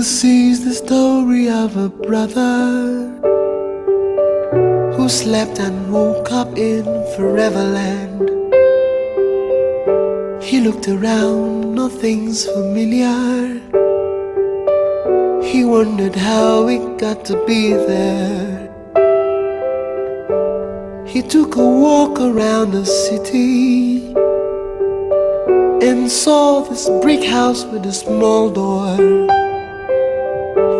This is the story of a brother who slept and woke up in Foreverland. He looked around, nothing's familiar. He wondered how it got to be there. He took a walk around the city and saw this brick house with a small door.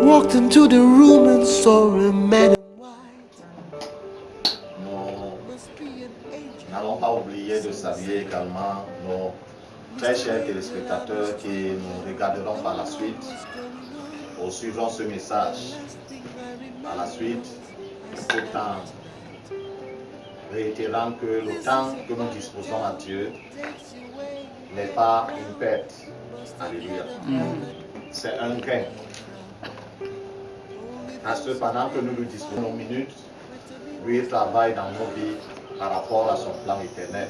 Walked into the room and saw a man in white. Nous n'allons pas oublier de saluer également nos très chers téléspectateurs qui nous regarderont par la suite, poursuivront ce message par la suite, tout en réitérant que le temps que nous disposons à Dieu n'est pas une perte. Alléluia. C'est un gain. Parce que pendant que nous lui disposons nos minutes, lui travaille dans nos vies par rapport à son plan éternel.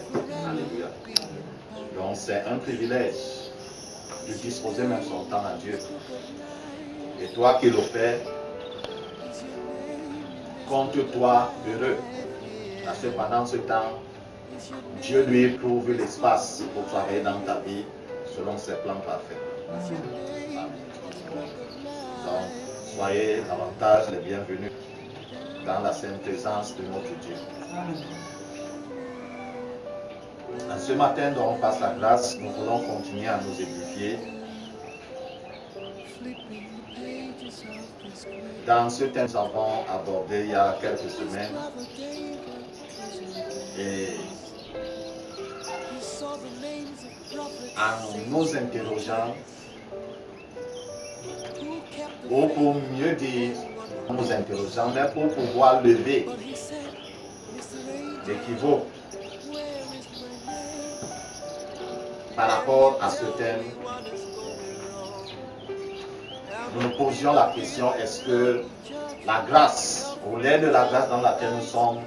Alléluia. Donc c'est un privilège de disposer même son temps à Dieu. Et toi qui le fais, compte-toi heureux. Parce que pendant ce temps, Dieu lui éprouve l'espace pour travailler dans ta vie selon ses plans parfaits. Donc, soyez davantage les bienvenus dans la sainte présence de notre Dieu. Ce matin, donc, par sa grâce, nous voulons continuer à nous édifier dans ce thème que nous avons abordé il y a quelques semaines. Et en nous interrogeant, ou pour mieux dire, en nous interrogeant, mais pour pouvoir lever l'équivoque par rapport à ce thème, nous nous posions la question, est-ce que la grâce, ou l'aide de la grâce dans laquelle nous sommes,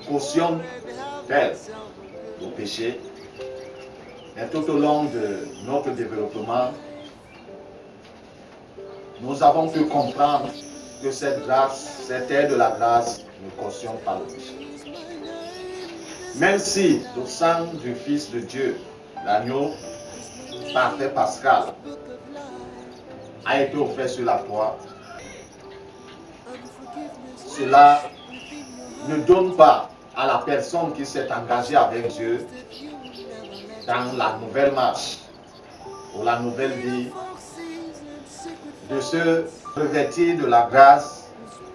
cautionne-t-elle le péché? Et tout au long de notre développement, nous avons pu comprendre que cette grâce, cette aide de la grâce ne cautionne pas le péché. Même si le sang du Fils de Dieu, l'agneau parfait pascal, a été offert sur la croix, cela ne donne pas à la personne qui s'est engagée avec Dieu dans la nouvelle marche ou la nouvelle vie de se revêtir de la grâce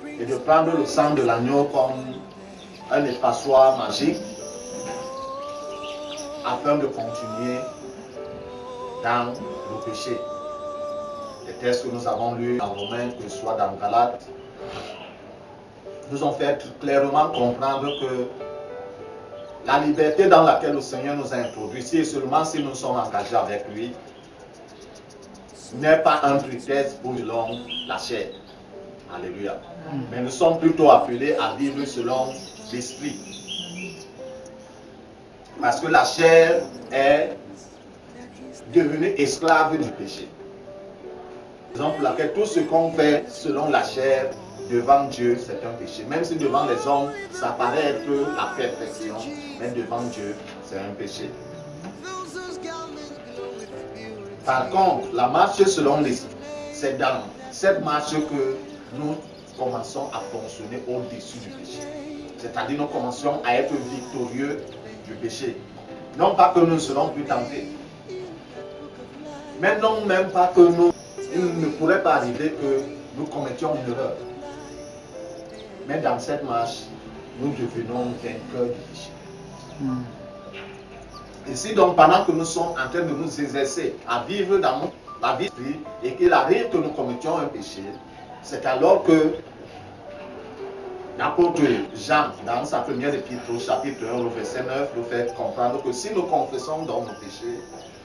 et de prendre le sang de l'agneau comme un effaçoir magique afin de continuer dans le péché. Les textes que nous avons lus en Romains, que ce soit dans Galates, nous ont fait clairement comprendre que la liberté dans laquelle le Seigneur nous a introduits, si et seulement si nous sommes engagés avec lui, n'est pas un prétexte pour selon la chair. Alléluia. Mais nous sommes plutôt appelés à vivre selon l'esprit. Parce que la chair est devenue esclave du péché. Raison pour laquelle tout ce qu'on fait selon la chair devant Dieu, c'est un péché. Même si devant les hommes, ça paraît être la perfection, mais devant Dieu, c'est un péché. Par contre, la marche selon l'esprit, c'est dans cette marche que nous commençons à fonctionner au-dessus du péché. C'est-à-dire nous commençons à être victorieux du péché. Non pas que nous ne serons plus tentés, mais non même pas que nous, il ne pourrait pas arriver que nous commettions une erreur. Mais dans cette marche, nous devenons vainqueurs du péché. Ici donc, pendant que nous sommes en train de nous exercer à vivre dans la vie et qu'il arrive que nous commettions un péché, c'est alors que l'apôtre Jean, dans sa première épître, au chapitre 1, au verset 9, nous fait comprendre que si nous confessons dans nos péchés,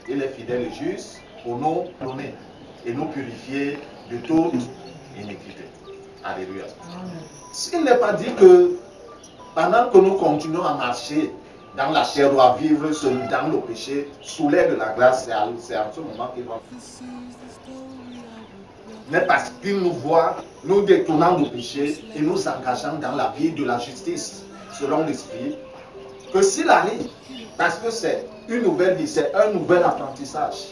il est fidèle et juste pour nous pardonner et nous purifier de toute iniquité. Alléluia. S'il n'est pas dit que pendant que nous continuons à marcher dans la chair ou à vivre dans le péché, sous l'aide de la grâce, c'est en ce moment qu'il va. mais parce qu'il nous voit nous détournant du péché et nous engageant dans la vie de la justice selon l'Esprit, que s'il arrive, parce que c'est une nouvelle vie, c'est un nouvel apprentissage.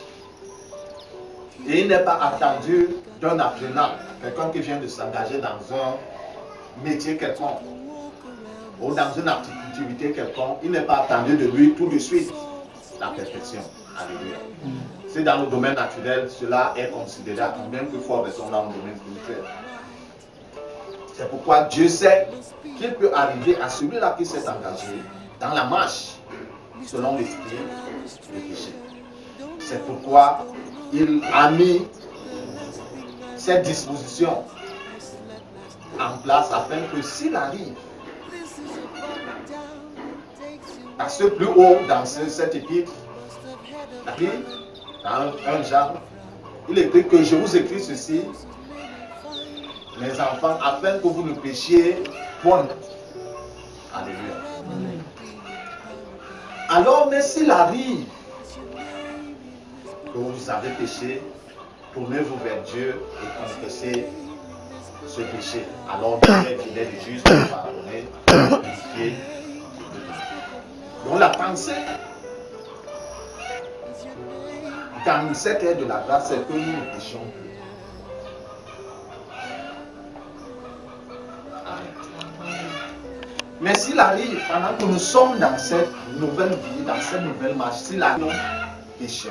Et il n'est pas attendu d'un apprenant, quelqu'un qui vient de s'engager dans un métier quelconque ou dans une activité quelconque, il n'est pas attendu de lui tout de suite la perfection. Alléluia. Si dans le domaine naturel, cela est considéré à combien plus fort est-on dans le domaine spirituel. C'est pourquoi Dieu sait qu'il peut arriver à celui-là qui s'est engagé dans la marche selon l'esprit du péché. C'est pourquoi il a mis cette disposition en place afin que s'il arrive, parce que plus haut dans cette épître, dans un Jean, il écrit que je vous écris ceci, mes enfants, afin que vous ne péchiez point. Alléluia. Alors, mais s'il arrive que vous avez péché, tournez-vous vers Dieu et confessez ce péché. Alors, Dieu est fidèle et juste pour pardonner, purifier. Donc, la pensée dans cette ère de la grâce, c'est que nous ne péchons plus. Amen. Mais s'il arrive, pendant que nous sommes dans cette nouvelle vie, dans cette nouvelle marche, s'il arrive, nous péchons,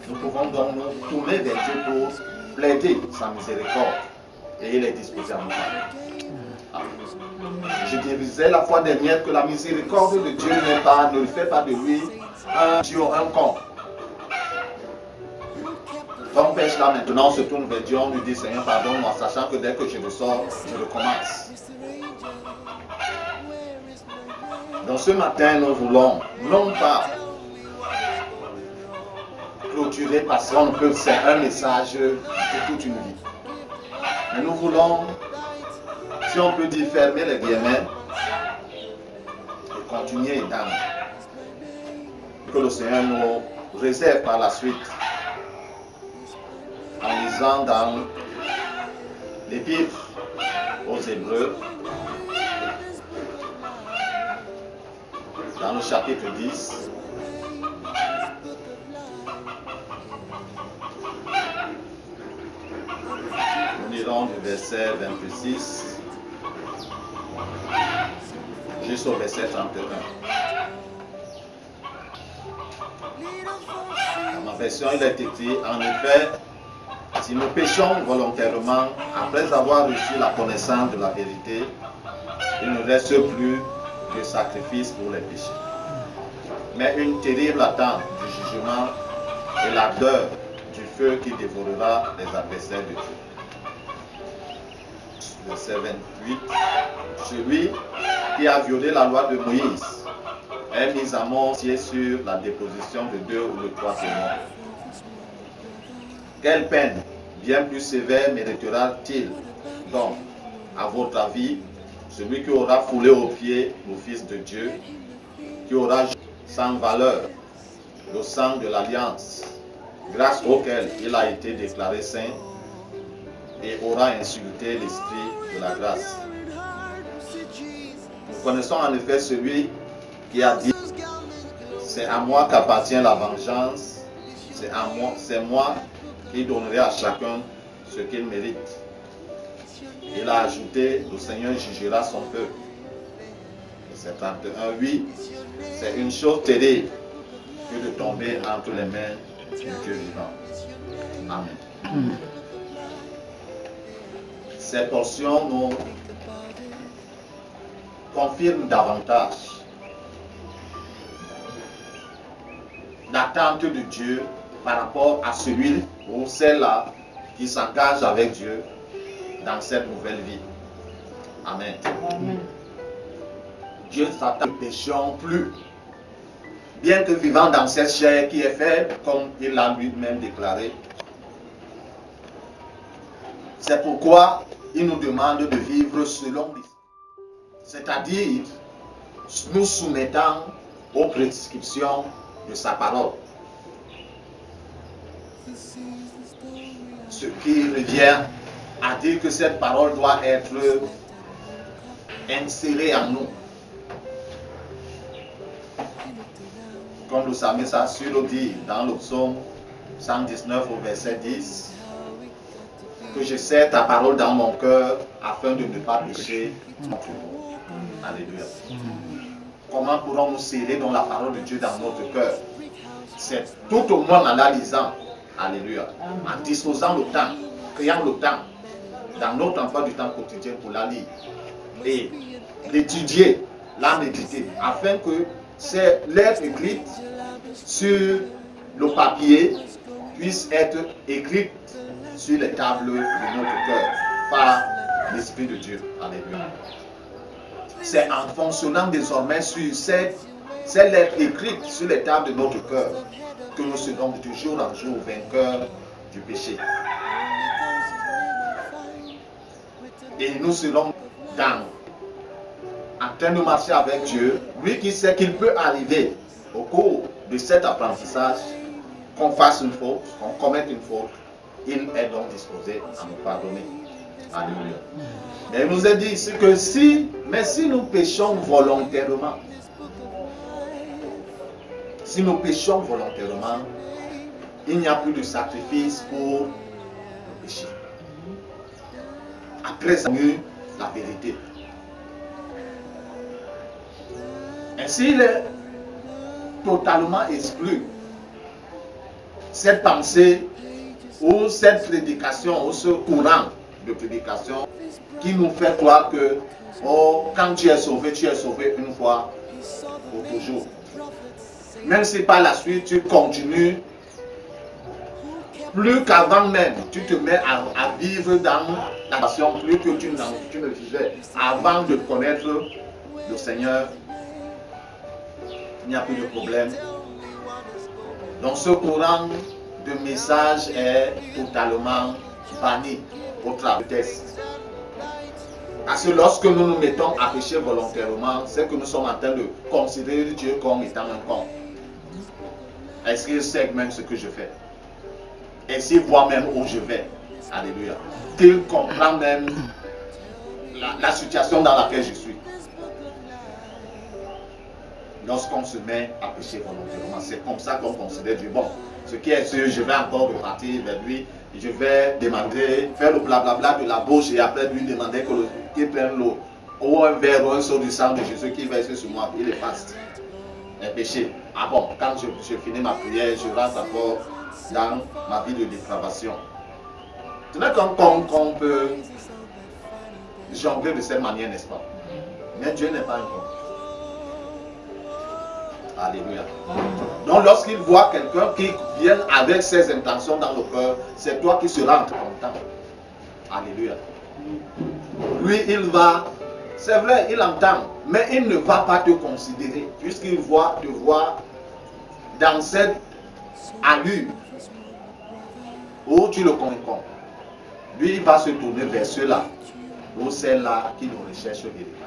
nous pouvons donc nous tourner vers Dieu pour plaider sa miséricorde. Et il est disposé à nous parler. Je disais la fois dernière que la miséricorde de Dieu ne fait pas de lui un Dieu, un con. Ton pêche là maintenant, on se tourne vers Dieu, on lui dit Seigneur pardonne-moi, sachant que dès que je ressors, je recommence. Donc ce matin, nous voulons non pas clôturer parce qu'on peut faire un message de toute une vie. Mais nous voulons, si on peut dire, fermer les guillemets et continuer dans que le Seigneur nous réserve par la suite en lisant dans l'Épître aux Hébreux, dans le chapitre 10, nous lirons du verset 26 jusqu'au verset 31. Dans ma version, il est écrit, en effet, si nous péchons volontairement, après avoir reçu la connaissance de la vérité, il ne reste plus de sacrifice pour les péchés, mais une terrible attente du jugement et l'ardeur du feu qui dévorera les adversaires de Dieu. Verset 28. Celui qui a violé la loi de Moïse est mis à mort sur la déposition de 2 ou de 3 témoins. Quelle peine bien plus sévère méritera-t-il donc, à votre avis, celui qui aura foulé aux pieds le Fils de Dieu, qui aura sans valeur le sang de l'alliance, grâce auquel il a été déclaré saint, et aura insulté l'esprit de la grâce. Nous connaissons en effet celui qui a dit « C'est à moi qu'appartient la vengeance, c'est moi qui donnerai à chacun ce qu'il mérite. » Il a ajouté « Le Seigneur jugera son peuple. » Verset 31, oui, c'est une chose terrible que de tomber entre les mains du Dieu vivant. Amen. Ces portions nous confirment davantage l'attente de Dieu par rapport à celui ou celle-là qui s'engage avec Dieu dans cette nouvelle vie. Amen. Amen. Dieu s'attend que nous ne péchions plus, bien que vivant dans cette chair qui est faible, comme il l'a lui-même déclaré. C'est pourquoi il nous demande de vivre selon lui, c'est-à-dire nous soumettant aux prescriptions de sa parole. ce qui revient à dire que cette parole doit être insérée en nous. Comme le psalmiste Assur dit dans le psaume 119 au verset 10, que je serre ta parole dans mon cœur afin de ne pas pécher contre vous. Alléluia. Comment pourrons-nous serrer dans la parole de Dieu dans notre cœur? C'est tout au moins en la lisant. Alléluia. En disposant le temps, créant le temps dans notre emploi du temps quotidien pour la lire et l'étudier, la méditer, afin que ces lettres écrites sur le papier puissent être écrites sur les tables de notre cœur par l'Esprit de Dieu. Alléluia. C'est en fonctionnant désormais sur ces lettres écrites sur les tables de notre cœur que nous serons de jour en jour vainqueurs du péché. Et nous serons en train de marcher avec Dieu, lui qui sait qu'il peut arriver au cours de cet apprentissage qu'on fasse une faute, qu'on commette une faute. Il est donc disposé à nous pardonner. Alléluia. Mais il nous est dit ici que si nous péchons volontairement, il n'y a plus de sacrifice pour le péché. Après ça, la vérité. Ainsi, il est totalement exclu cette pensée ou cette prédication ou ce courant de prédication qui nous fait croire que quand tu es sauvé une fois pour toujours. Même si par la suite tu continues, plus qu'avant même, tu te mets à vivre dans la passion, plus que tu ne vivais avant de connaître le Seigneur, il n'y a plus de problème. Donc ce courant de message est totalement banni au travers du texte. Parce que lorsque nous nous mettons à pécher volontairement, c'est que nous sommes en train de considérer Dieu comme étant un con. Est-ce qu'il sait même ce que je fais? Est-ce qu'il voit même où je vais? Alléluia. Qu'il comprend même la situation dans laquelle je suis. Lorsqu'on se met à pécher volontairement, c'est comme ça qu'on considère Dieu. Bon, ce qui est sûr, je vais encore repartir vers lui, je vais demander, faire le blablabla de la bouche et après lui demander qu'il prenne l'eau ou un verre ou un seau du sang de Jésus qui verse sur moi, il efface les péchés. Ah bon, quand je finis ma prière, je rentre encore dans ma vie de dépravation. Ce n'est qu'on peut jongler de cette manière, n'est-ce pas? Mais Dieu n'est pas un con. Alléluia. Donc lorsqu'il voit quelqu'un qui vient avec ses intentions dans le cœur, c'est toi qui seras content. Alléluia. Lui, il va, c'est vrai, il entend, mais il ne va pas te considérer, puisqu'il te voit dans cette allure où tu le convaincs. Lui, il va se tourner vers ceux-là, ou celle-là qui le recherche véritablement.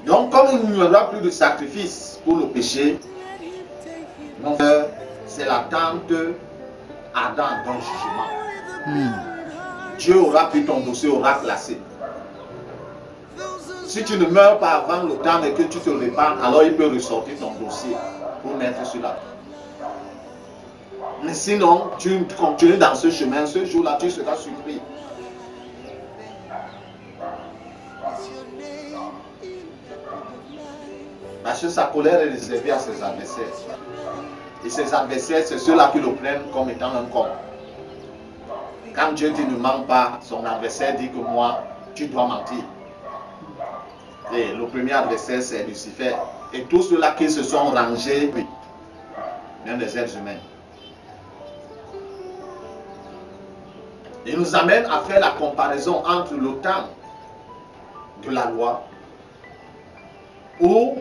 Donc, comme il n'y aura plus de sacrifice pour le péché, c'est l'attente ardente d'un jugement. Dieu aura pris ton dossier, aura classé. Si tu ne meurs pas avant le temps et que tu te répands, alors il peut ressortir ton dossier pour mettre sur la table. Mais sinon, tu continues dans ce chemin, ce jour-là, tu seras surpris. Parce que sa colère est réservée à ses adversaires. Et ses adversaires, c'est ceux-là qui le prennent comme étant un con. Quand Dieu dit ne ment pas, son adversaire dit que moi, tu dois mentir. Et le premier adversaire, c'est Lucifer. Et tous ceux-là qui se sont rangés, oui, même les êtres humains. Il nous amène à faire la comparaison entre le temps de la loi, où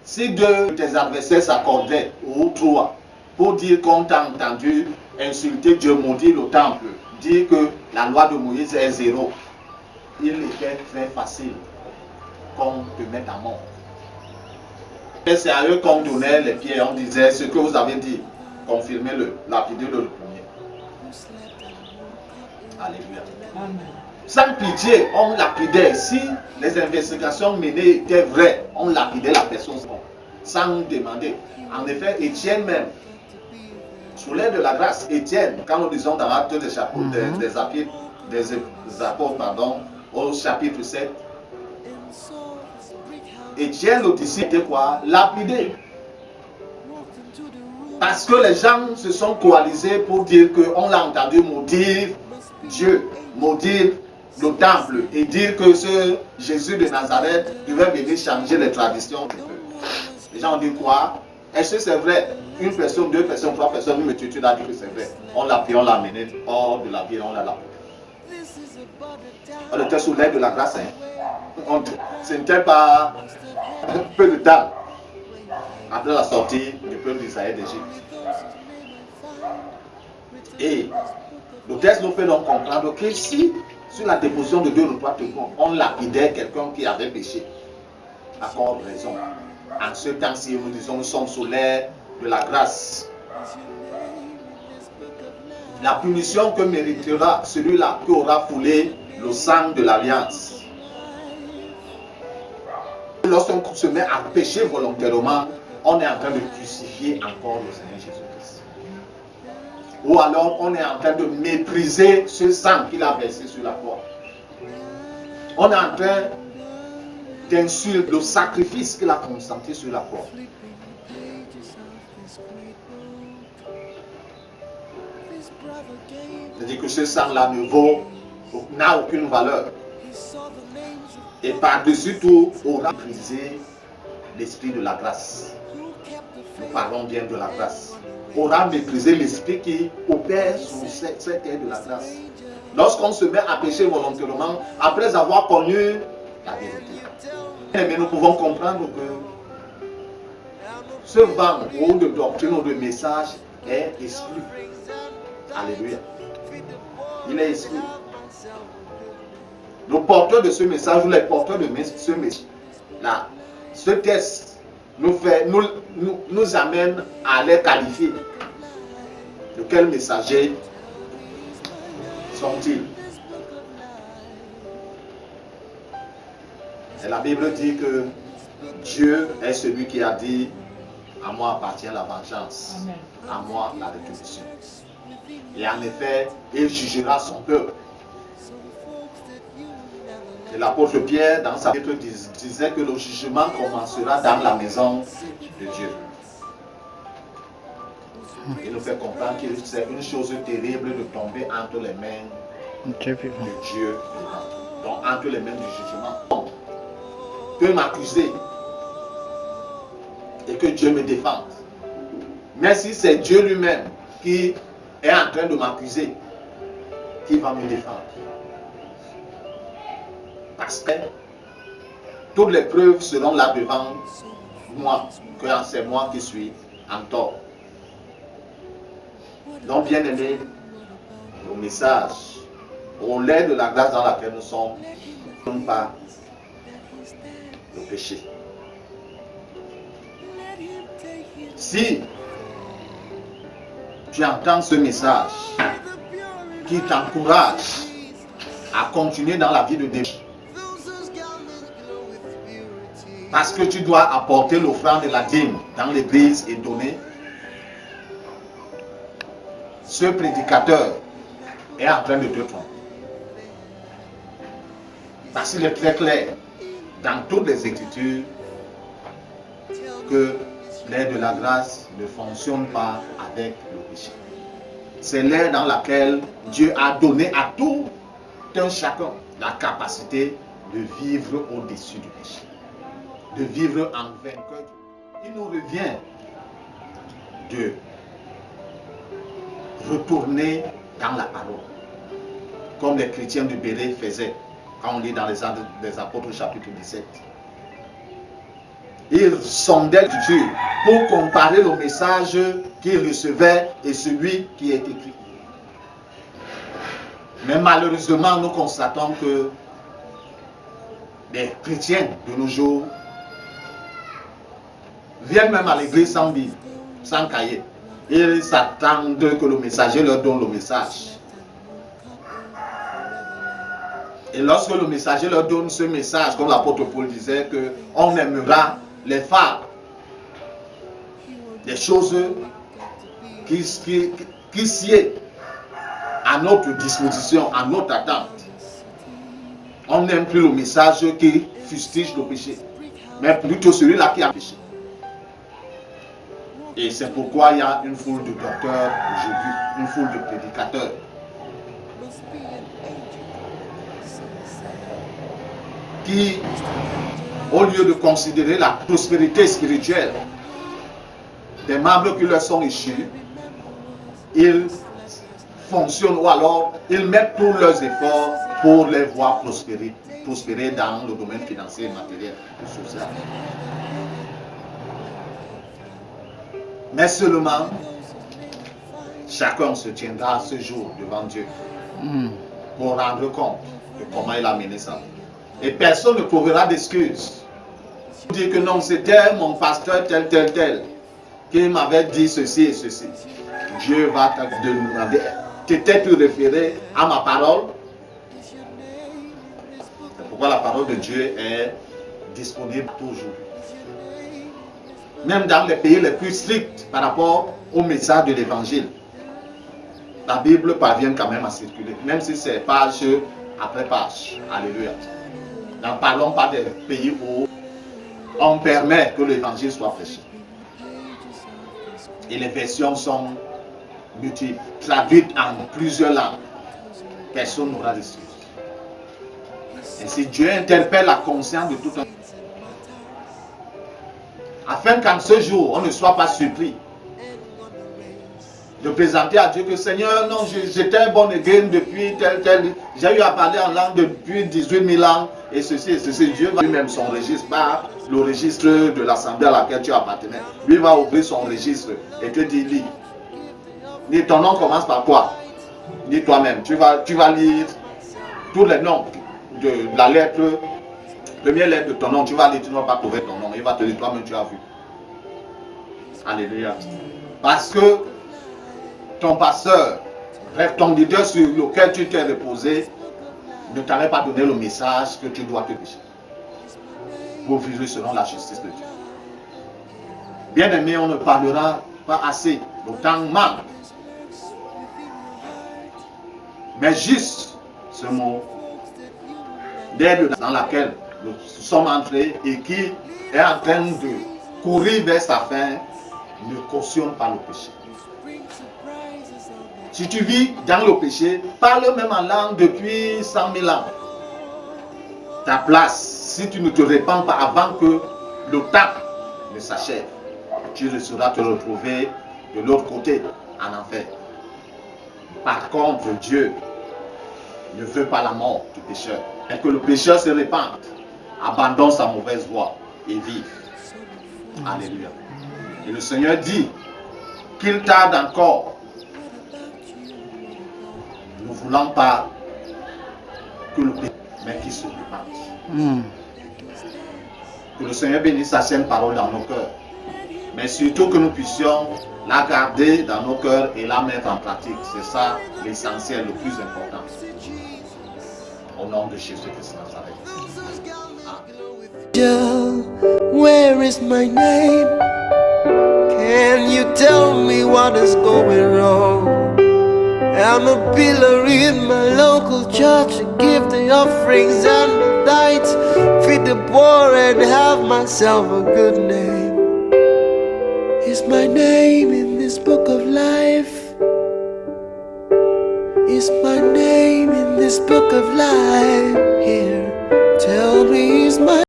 si deux de tes adversaires s'accordaient, ou trois, pour dire qu'on t'a entendu insulter Dieu, maudire le temple, dire que la loi de Moïse est zéro, il était très facile qu'on te mette à mort. Et c'est à eux qu'on donnait les pierres, on disait ce que vous avez dit, confirmez-le, lapidez-le le premier. Alléluia. Amen. Sans pitié, on lapidait. Si les investigations menées étaient vraies, on lapidait la personne sans demander. En effet, Étienne même, sous l'aide de la grâce, Étienne, quand nous disons dans l'acte des chapeaux, des apôtres, pardon, au chapitre 7, Étienne, le disciple, était quoi? Lapidé. Parce que les gens se sont coalisés pour dire qu'on l'a entendu maudire Dieu, maudire le temple et dire que ce Jésus de Nazareth devait venir changer les traditions du peuple. Les gens ont dit quoi? Est-ce que c'est vrai? Une personne, deux personnes, trois personnes, une multitude a dit que c'est vrai. On l'a pris, on l'a amené hors de la ville, on l'a lapidé. On était sous l'aide de la grâce. Ce n'était pas un peu de temps après la sortie du peuple d'Israël d'Égypte. Et le texte nous fait donc comprendre que si sur la déposition de deux ou trois témoins, on lapidait quelqu'un qui avait péché, accorde raison. En ce temps-ci, nous disons, nous sommes sous l'aide de la grâce. La punition que méritera celui-là qui aura foulé le sang de l'alliance. Lorsqu'on se met à pécher volontairement, on est en train de crucifier encore le Seigneur Jésus-Christ. Ou alors on est en train de mépriser ce sang qu'il a versé sur la croix. On est en train d'insulter le sacrifice qu'il a consenti sur la croix. C'est-à-dire que ce sang-là n'a aucune valeur. Et par-dessus tout, aura brisé l'esprit de la grâce. Nous parlons bien de la grâce. Aura méprisé l'esprit qui opère sous cette aide de la grâce. Lorsqu'on se met à pécher volontairement, après avoir connu la vérité. Mais nous pouvons comprendre que ce vent ou de doctrine ou de message est exclu. Alléluia. Il est exclu. Le porteur de ce message ou les porteurs de ce message, là, ce test nous amène à les qualifier. De quels messagers sont-ils? Et la Bible dit que Dieu est celui qui a dit: à moi appartient la vengeance, à moi la rétribution. Et en effet, il jugera son peuple. Et l'apôtre Pierre, dans sa lettre, disait que le jugement commencera dans la maison de Dieu. Il nous fait comprendre que c'est une chose terrible de tomber entre les mains de Dieu vivant. Donc entre les mains du jugement. On peut m'accuser et que Dieu me défende. Mais si c'est Dieu lui-même qui est en train de m'accuser, qui va me défendre? Parce que toutes les preuves seront là devant moi, que c'est moi qui suis en tort. Donc, bien aimé, le message, au lait de la grâce dans laquelle nous sommes, non pas le péché. Si tu entends ce message qui t'encourage à continuer dans la vie de Dieu, parce que tu dois apporter l'offrande de la dîme dans l'église et donner, ce prédicateur est en train de te tromper. Parce qu'il est très clair dans toutes les Écritures que l'aide de la grâce ne fonctionne pas avec le péché. C'est l'aide dans laquelle Dieu a donné à tout un chacun la capacité de vivre au-dessus du péché, de vivre en vainqueur. Il nous revient de retourner dans la parole, comme les chrétiens du Béret faisaient quand on lit dans les Actes des Apôtres chapitre 17. Ils sondaient l'Écriture pour comparer le message qu'ils recevaient et celui qui est écrit. Mais malheureusement, nous constatons que les chrétiens de nos jours viennent même à l'église sans Bible, sans cahier. Ils s'attendent que le messager leur donne le message. Et lorsque le messager leur donne ce message, comme l'apôtre Paul disait, qu'on aimera les phares, des choses qui sied à notre disposition, à notre attente. On n'aime plus le message qui fustige le péché, mais plutôt celui-là qui a péché. Et c'est pourquoi il y a une foule de docteurs aujourd'hui, une foule de prédicateurs. Qui, au lieu de considérer la prospérité spirituelle des membres qui leur sont issus, ils fonctionnent ou alors ils mettent tous leurs efforts pour les voir prospérer dans le domaine financier, matériel et social. Mais seulement, chacun se tiendra ce jour devant Dieu pour rendre compte de comment il a mené ça. Et personne ne trouvera d'excuses. Dire que non, c'était mon pasteur tel qui m'avait dit ceci et ceci. Dieu va te demander, t'étais-tu référé à ma parole? C'est pourquoi la parole de Dieu est disponible toujours. Même dans les pays les plus stricts par rapport au message de l'évangile, la Bible parvient quand même à circuler, même si c'est page après page. Alléluia. N'en parlons pas des pays où on permet que l'évangile soit prêché. Et les versions sont multiples, traduites en plusieurs langues. Personne n'aura d'excuse. Et si Dieu interpelle la conscience de tout un, afin qu'en ce jour, on ne soit pas surpris de présenter à Dieu que Seigneur, non, j'étais un bon église depuis tel, j'ai eu à parler en langue depuis 18 000 ans, et ceci, Dieu va lui-même son registre, pas le registre de l'assemblée à laquelle tu appartenais. Lui va ouvrir son registre et te dire, lis. Ni ton nom commence par quoi? Ni toi-même. Tu vas lire tous les noms de la lettre, première lettre de ton nom, tu vas lire, tu ne vas pas trouver ton nom. Il va te dire, toi-même, tu as vu. Alléluia. Parce que ton pasteur, bref, ton leader sur lequel tu t'es reposé, ne t'avait pas donné le message que tu dois te pécher pour vivre selon la justice de Dieu. Bien aimé, on ne parlera pas assez, le temps manque. Mais juste ce mot d'aide dans laquelle nous sommes entrés et qui est en train de courir vers sa fin ne cautionne pas le péché. Si tu vis dans le péché, parle même en langue depuis 100 000 ans. Ta place, si tu ne te répands pas avant que le temps ne s'achève, tu risqueras de te retrouver de l'autre côté, en enfer. Par contre, Dieu ne veut pas la mort du pécheur, et que le pécheur se répande, abandonne sa mauvaise voie et vive. Alléluia. Et le Seigneur dit qu'il tarde encore. Nous ne voulons pas que le péché, mais qu'il se répande. Que le Seigneur bénisse sa sainte parole dans nos cœurs. Mais surtout que nous puissions la garder dans nos cœurs et la mettre en pratique. C'est ça l'essentiel, le plus important. Au nom de Jésus-Christ de Nazareth. Where is my name? Can you tell me what is going wrong? I'm a pillar in my local church, give the offerings and the tithes, feed the poor and have myself a good name. Is my name in this book of life? Is my name in this book of life? Here, tell me, is my